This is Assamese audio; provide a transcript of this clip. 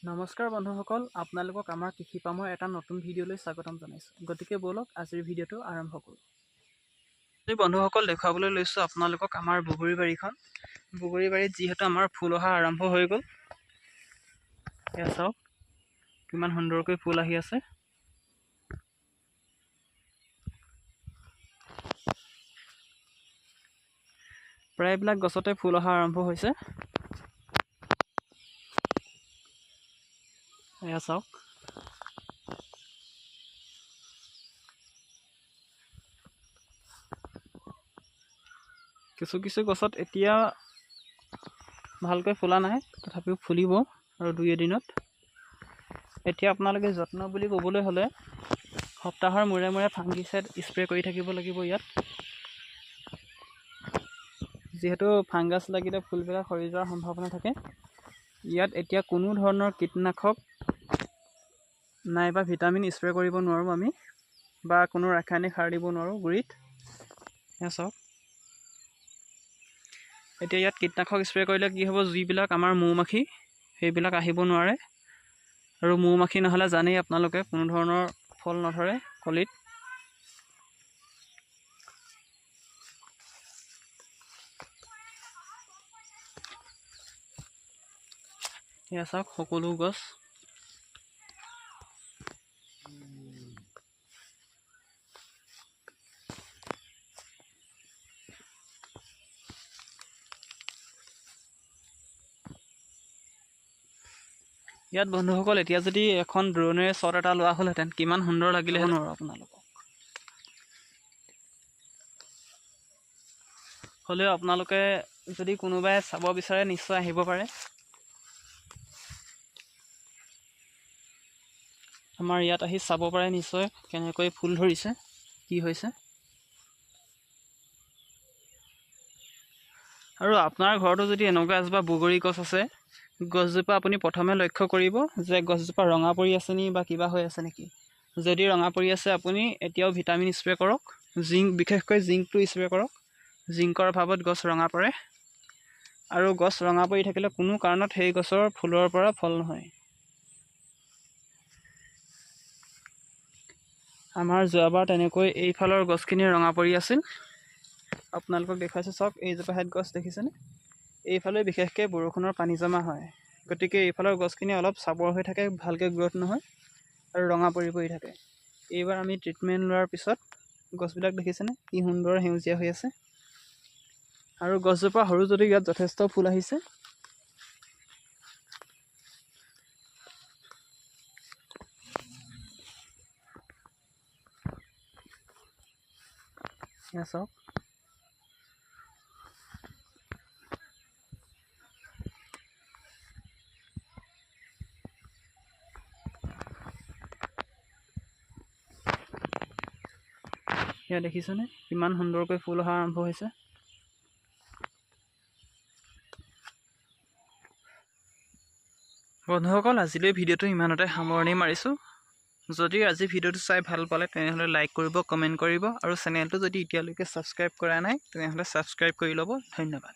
নমস্কাৰ বন্ধুসকল, আপোনালোকক আমাৰ কৃষি পামৰ এটা নতুন ভিডিঅ'লৈ স্বাগতম জনাইছোঁ। গতিকে ব'লক আজিৰ ভিডিঅ'টো আৰম্ভ কৰোঁ। আজি বন্ধুসকল দেখুৱাবলৈ লৈছোঁ আপোনালোকক আমাৰ বগৰী বাৰীখন। বগৰী বাৰীত যিহেতু আমাৰ ফুল অহা আৰম্ভ হৈ গ'ল, এয়া চাওক কিমান সুন্দৰকৈ ফুল আহি আছে। প্ৰায়বিলাক গছতে ফুল অহা আৰম্ভ হৈছে। এয়া চাওক কিছু গছত এতিয়া ভালকৈ ফুলা নাই, তথাপিও ফুলিব আৰু দুই এদিনত। এতিয়া আপোনালোকে যত্ন বুলি ক'বলৈ হ'লে সপ্তাহৰ মূৰে মূৰে ফাংগিচাইড স্প্ৰে কৰি থাকিব লাগিব ইয়াত, যিহেতু ফাংগাছ লাগিলে ফুলবিলাক সৰি যোৱাৰ সম্ভাৱনা থাকে। ইয়াত এতিয়া কোনো ধৰণৰ কীটনাশক নাইবা ভিটামিন স্প্ৰে কৰিব নোৱাৰোঁ আমি, বা কোনো ৰাসায়নিক সাৰ দিব নোৱাৰোঁ গুৰিত। এয়া চাওক এতিয়া ইয়াত কীটনাশক স্প্ৰে কৰিলে কি হ'ব, যিবিলাক আমাৰ মৌ মাখি সেইবিলাক আহিব নোৱাৰে, আৰু মৌ মাখি নহ'লে জানেই আপোনালোকে কোনো ধৰণৰ ফল নধৰে কলিত। এয়া চাওক সকলো গছ ইয়াত বন্ধুসকল এতিয়া যদি এখন ড্ৰোনেৰে শ্বট এটা লোৱা হ'লহেঁতেন কিমান সুন্দৰ লাগিলেহেঁতেন নোৱাৰোঁ আপোনালোকক। হ'লেও আপোনালোকে যদি কোনোবাই চাব বিচাৰে নিশ্চয় আহিব পাৰে। আমাৰ ইয়াত আহি চাব পাৰে নিশ্চয় কেনেকৈ ফুল ধৰিছে, কি হৈছে। আৰু আপোনাৰ ঘৰতো যদি এনেকুৱা এজোপা বগৰী গছ আছে, গছজোপা আপুনি প্ৰথমে লক্ষ্য কৰিব যে গছজোপা ৰঙা পৰি আছে নি বা কিবা হৈ আছে নেকি। যদি ৰঙা পৰি আছে আপুনি এতিয়াও ভিটামিন স্প্ৰে কৰক, বিশেষকৈ জিংকটো স্প্ৰে কৰক। জিংকৰ অভাৱত গছ ৰঙা পৰে, আৰু গছ ৰঙা পৰি থাকিলে কোনো কাৰণত সেই গছৰ ফুলৰ পৰা ফল নহয়। আমাৰ যোৱাবাৰ তেনেকৈ এইফালৰ গছখিনি ৰঙা পৰি আছিল। আপোনালোকক দেখুৱাইছোঁ চাওক, এইজোপা হেড গছ দেখিছেনে? এইফালে বিশেষকৈ বৰষুণৰ পানী জমা হয়, গতিকে এইফালৰ গছখিনি অলপ চাপৰ হৈ থাকে, ভালকৈ গ্ৰ'থ নহয় আৰু ৰঙা পৰি থাকে। এইবাৰ আমি ট্ৰিটমেণ্ট লোৱাৰ পিছত গছবিলাক দেখিছেনে কি সুন্দৰ সেউজীয়া হৈ আছে, আৰু গছজোপা সৰু যদি ইয়াত যথেষ্ট ফুল আহিছে। এয়া চাওক এয়া দেখিছেনে কিমান সুন্দৰকৈ ফুল অহা আৰম্ভ হৈছে। বন্ধুসকল আজিলৈ ভিডিঅ'টো ইমানতে সামৰণি মাৰিছোঁ। যদি আজি ভিডিঅ'টো চাই ভাল পালে তেনেহ'লে লাইক কৰিব, কমেণ্ট কৰিব, আৰু চেনেলটো যদি এতিয়ালৈকে ছাবস্ক্ৰাইব কৰা নাই তেনেহ'লে ছাবস্ক্ৰাইব কৰি ল'ব। ধন্যবাদ।